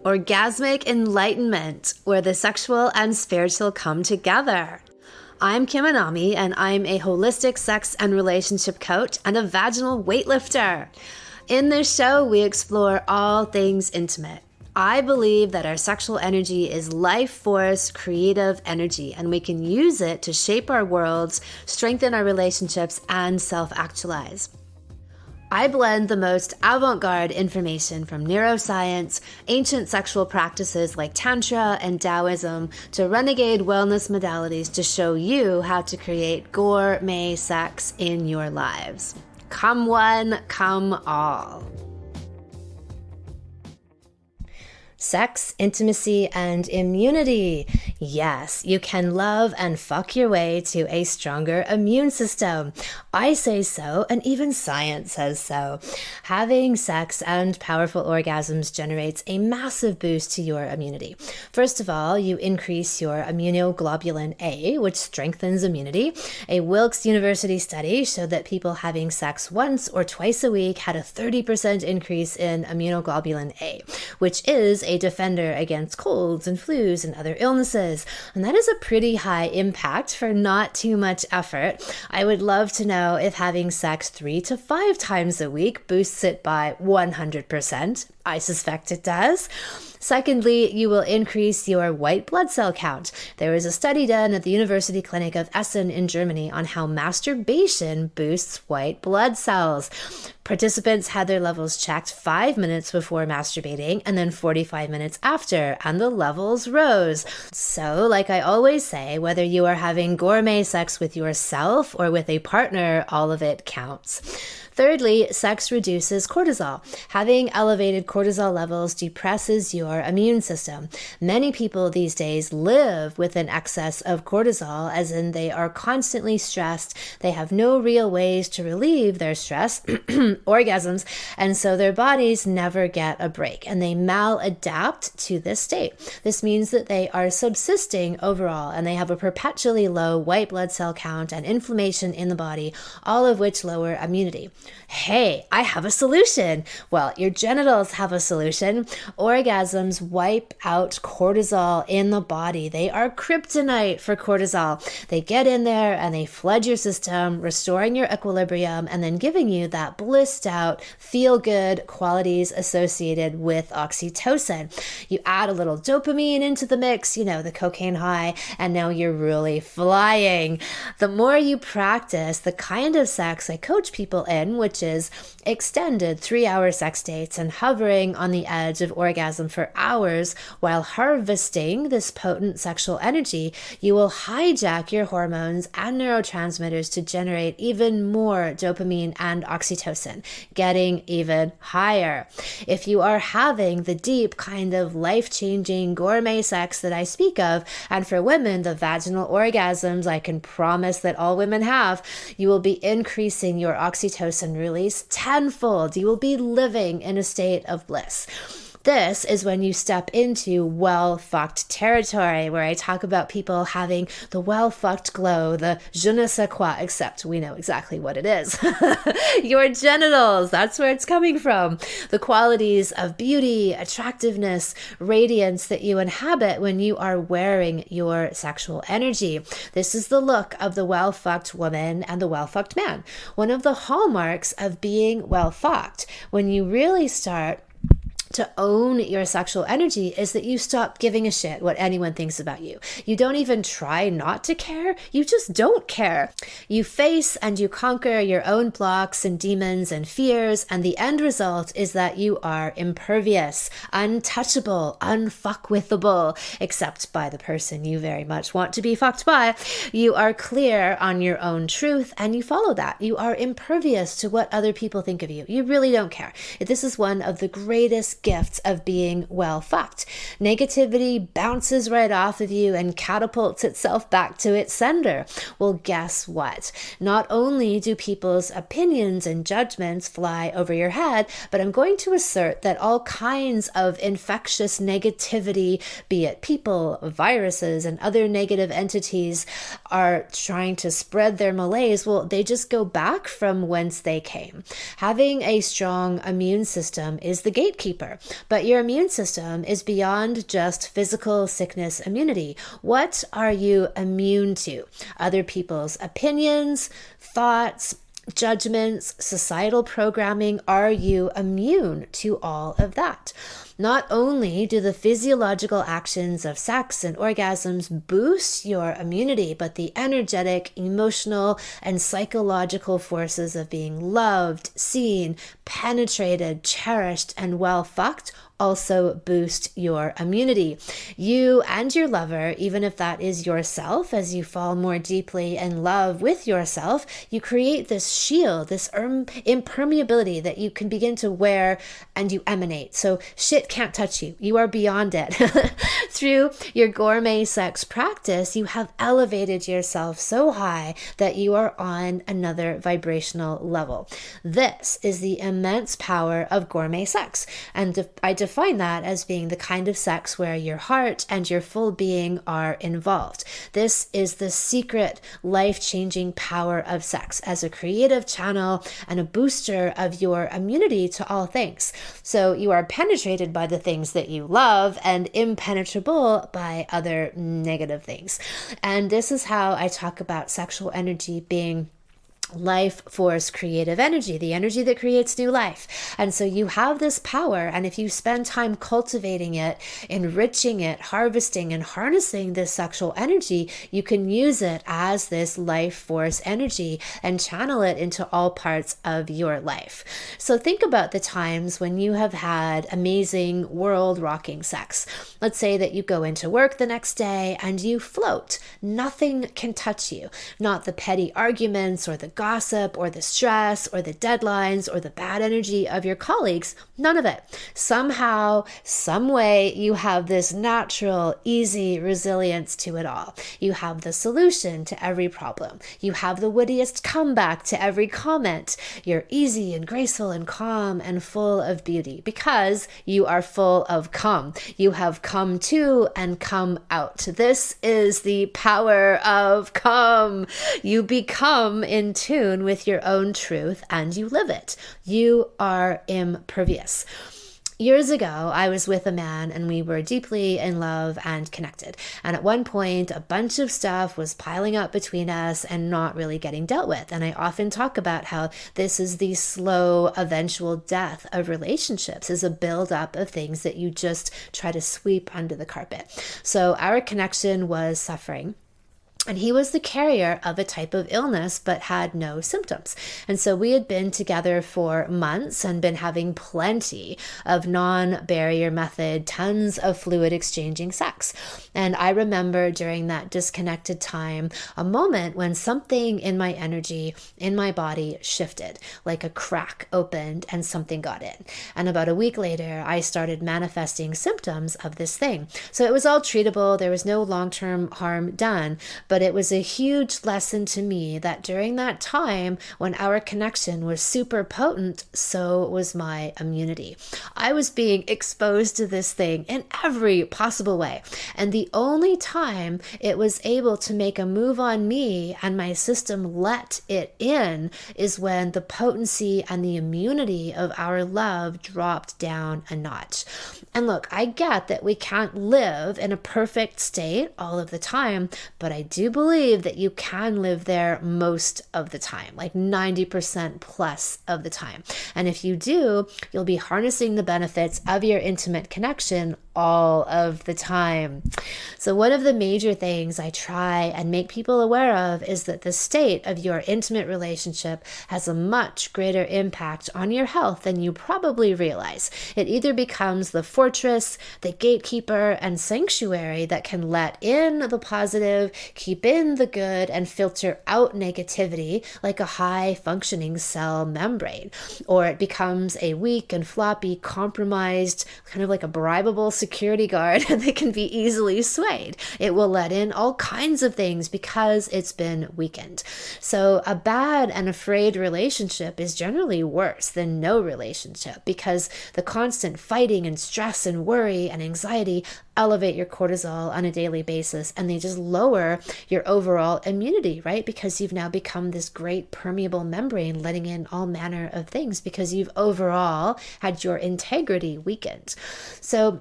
Orgasmic enlightenment, where the sexual and spiritual come together. I'm Anami, and I'm a holistic sex and relationship coach and a vaginal weightlifter. In this show, we explore all things intimate. I believe that our sexual energy is life force, creative energy, and we can use it to shape our worlds, strengthen our relationships, and self-actualize. I blend the most avant-garde information from neuroscience, ancient sexual practices like Tantra and Taoism, to renegade wellness modalities to show you how to create gourmet sex in your lives. Come one, come all. Sex, intimacy, and immunity. Yes, you can love and fuck your way to a stronger immune system. I say so, and even science says so. Having sex and powerful orgasms generates a massive boost to your immunity. First of all, you increase your immunoglobulin A, which strengthens immunity. A Wilkes University study showed that people having sex once or twice a week had a 30% increase in immunoglobulin A, which is a defender against colds and flus and other illnesses. And that is a pretty high impact for not too much effort. I would love to know if having sex 3 to 5 times a week boosts it by 100%. I suspect it does. Secondly, you will increase your white blood cell count. There was a study done at the University Clinic of Essen in Germany on how masturbation boosts white blood cells. Participants had their levels checked 5 minutes before masturbating and then 45 minutes after, and the levels rose. So, like I always say, whether you are having gourmet sex with yourself or with a partner, all of it counts. Thirdly, sex reduces cortisol. Having elevated cortisol levels depresses your immune system. Many people these days live with an excess of cortisol, as in they are constantly stressed. They have no real ways to relieve their stress, orgasms, and so their bodies never get a break, and they maladapt to this state. This means that they are subsisting overall, and they have a perpetually low white blood cell count and inflammation in the body, all of which lower immunity. Hey, I have a solution. Well, your genitals have a solution. Orgasms wipe out cortisol in the body. They are kryptonite for cortisol. They get in there and they flood your system, restoring your equilibrium and then giving you that blissed out, feel good qualities associated with oxytocin. You add a little dopamine into the mix, the cocaine high, and now you're really flying. The more you practice the kind of sex I coach people in, which is extended 3-hour sex dates and hovering on the edge of orgasm for hours while harvesting this potent sexual energy, you will hijack your hormones and neurotransmitters to generate even more dopamine and oxytocin, getting even higher. If you are having the deep kind of life-changing gourmet sex that I speak of, and for women, the vaginal orgasms I can promise that all women have, you will be increasing your oxytocin release tenfold. You will be living in a state of bliss. This is when you step into well-fucked territory, where I talk about people having the well-fucked glow, the je ne sais quoi, except we know exactly what it is. Your genitals, that's where it's coming from. The qualities of beauty, attractiveness, radiance that you inhabit when you are wearing your sexual energy. This is the look of the well-fucked woman and the well-fucked man. One of the hallmarks of being well-fucked, when you really start to own your sexual energy, is that you stop giving a shit what anyone thinks about you. You don't even try not to care. You just don't care. You face and you conquer your own blocks and demons and fears, and the end result is that you are impervious, untouchable, unfuckwithable, except by the person you very much want to be fucked by. You are clear on your own truth and you follow that. You are impervious to what other people think of you. You really don't care. This is one of the greatest gifts of being well fucked. Negativity bounces right off of you and catapults itself back to its sender. Well, guess what? Not only do people's opinions and judgments fly over your head, but I'm going to assert that all kinds of infectious negativity, be it people, viruses, and other negative entities, are trying to spread their malaise. Well, they just go back from whence they came. Having a strong immune system is the gatekeeper. lover. But your immune system is beyond just physical sickness immunity. What are you immune to? Other people's opinions, thoughts, judgments, societal programming. Are you immune to all of that? Not only do the physiological actions of sex and orgasms boost your immunity, but the energetic, emotional, and psychological forces of being loved, seen, penetrated, cherished, and well fucked also boost your immunity. You and your lover, even if that is yourself, as you fall more deeply in love with yourself, you create this shield, this impermeability that you can begin to wear and you emanate. So shit can't touch you. You are beyond it. Through your gourmet sex practice, you have elevated yourself so high that you are on another vibrational level. This is the immense power of gourmet sex. And I define that as being the kind of sex where your heart and your full being are involved. This is the secret, life-changing power of sex as a creative channel and a booster of your immunity to all things. So you are penetrated by the things that you love and impenetrable by other negative things. And this is how I talk about sexual energy being life force, creative energy, the energy that creates new life. And so you have this power, and if you spend time cultivating it, enriching it, harvesting and harnessing this sexual energy, you can use it as this life force energy and channel it into all parts of your life. So think about the times when you have had amazing world-rocking sex. Let's say that you go into work the next day and you float. Nothing can touch you. Not the petty arguments or the gossip or the stress or the deadlines or the bad energy of your colleagues. None of it. Somehow, some way, you have this natural, easy resilience to it all. You have the solution to every problem. You have the wittiest comeback to every comment. You're easy and graceful and calm and full of beauty because you are full of come. You have come to and come out. This is the power of come. You become in tune with your own truth and you live it. You are impervious. Years ago, I was with a man and we were deeply in love and connected. And at one point, a bunch of stuff was piling up between us and not really getting dealt with. And I often talk about how this is the slow, eventual death of relationships, is a buildup of things that you just try to sweep under the carpet. So our connection was suffering. And he was the carrier of a type of illness, but had no symptoms. And so we had been together for months and been having plenty of non-barrier method, tons of fluid exchanging sex. And I remember during that disconnected time, a moment when something in my energy, in my body shifted, like a crack opened and something got in. And about a week later, I started manifesting symptoms of this thing. So it was all treatable. There was no long-term harm done. But it was a huge lesson to me that during that time when our connection was super potent, so was my immunity. I was being exposed to this thing in every possible way. And the only time it was able to make a move on me and my system let it in is when the potency and the immunity of our love dropped down a notch. And look, I get that we can't live in a perfect state all of the time, but I do believe that you can live there most of the time, like 90% plus of the time. And if you do, you'll be harnessing the benefits of your intimate connection all of the time. So one of the major things I try and make people aware of is that the state of your intimate relationship has a much greater impact on your health than you probably realize. It either becomes the fortress, the gatekeeper, and sanctuary that can let in the positive, keep in the good, and filter out negativity like a high-functioning cell membrane. Or it becomes a weak and floppy, compromised, kind of like a bribable security guard and they can be easily swayed. It will let in all kinds of things because it's been weakened. So a bad and afraid relationship is generally worse than no relationship because the constant fighting and stress and worry and anxiety elevate your cortisol on a daily basis, and they just lower your overall immunity, right? Because you've now become this great permeable membrane letting in all manner of things because you've overall had your integrity weakened. So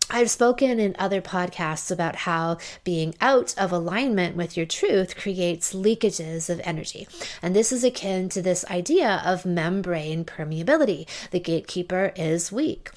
I've spoken in other podcasts about how being out of alignment with your truth creates leakages of energy. And this is akin to this idea of membrane permeability. The gatekeeper is weak.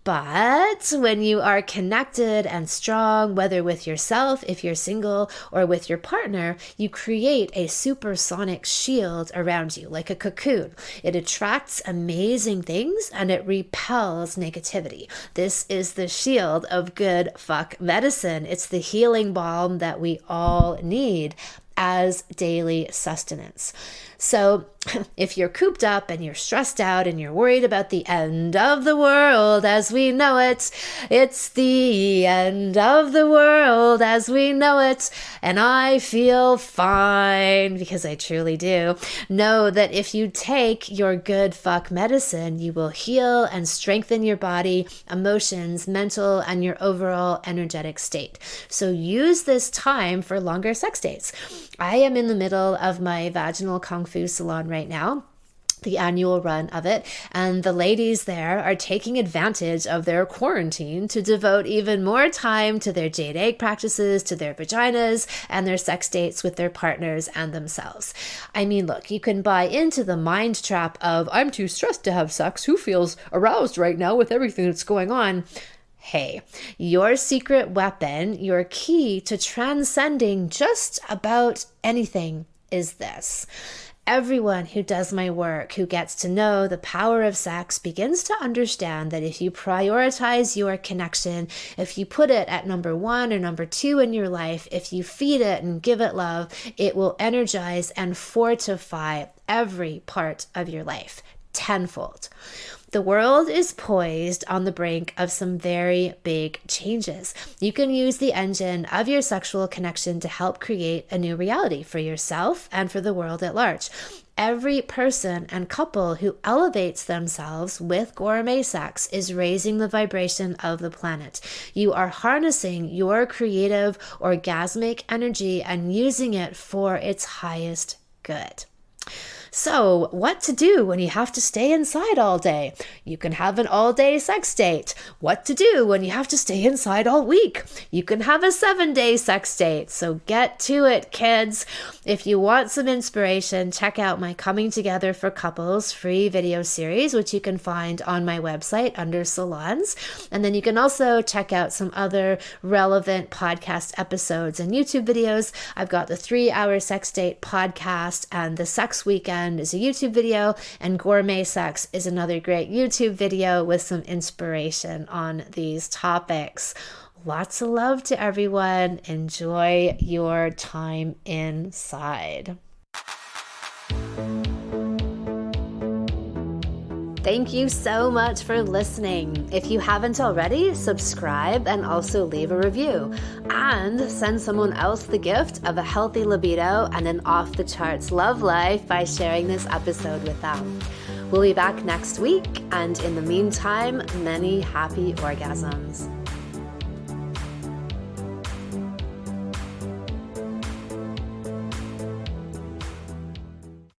But when you are connected and strong, whether with yourself, if you're single, or with your partner, you create a supersonic shield around you, like a cocoon. It attracts amazing things and it repels negativity. This is the shield of good fuck medicine. It's the healing balm that we all need as daily sustenance. So if you're cooped up and you're stressed out and you're worried about the end of the world as we know it, it's the end of the world as we know it, and I feel fine because I truly do. Know that if you take your good fuck medicine, you will heal and strengthen your body, emotions, mental, and your overall energetic state. So use this time for longer sex dates. I am in the middle of my vaginal Kung Fu salon right now, the annual run of it, and the ladies there are taking advantage of their quarantine to devote even more time to their jade egg practices, to their vaginas, and their sex dates with their partners and themselves. I mean, look, you can buy into the mind trap of, I'm too stressed to have sex. Who feels aroused right now with everything that's going on? Hey, your secret weapon, your key to transcending just about anything is this. Everyone who does my work, who gets to know the power of sex, begins to understand that if you prioritize your connection, if you put it at number 1 or number 2 in your life, if you feed it and give it love, it will energize and fortify every part of your life tenfold. The world is poised on the brink of some very big changes. You can use the engine of your sexual connection to help create a new reality for yourself and for the world at large. Every person and couple who elevates themselves with gourmet sex is raising the vibration of the planet. You are harnessing your creative, orgasmic energy and using it for its highest good. So, what to do when you have to stay inside all day? You can have an all-day sex date. What to do when you have to stay inside all week? You can have a 7-day sex date. So get to it, kids. If you want some inspiration, check out my Coming Together for Couples free video series, which you can find on my website under salons. And then you can also check out some other relevant podcast episodes and YouTube videos. I've got the 3-hour sex date podcast, and the sex weekend is a YouTube video, and gourmet sex is another great YouTube video with some inspiration on these topics. Lots of love to everyone. Enjoy your time inside. Thank you so much for listening. If you haven't already, subscribe and also leave a review. And send someone else the gift of a healthy libido and an off-the-charts love life by sharing this episode with them. We'll be back next week, and in the meantime, many happy orgasms.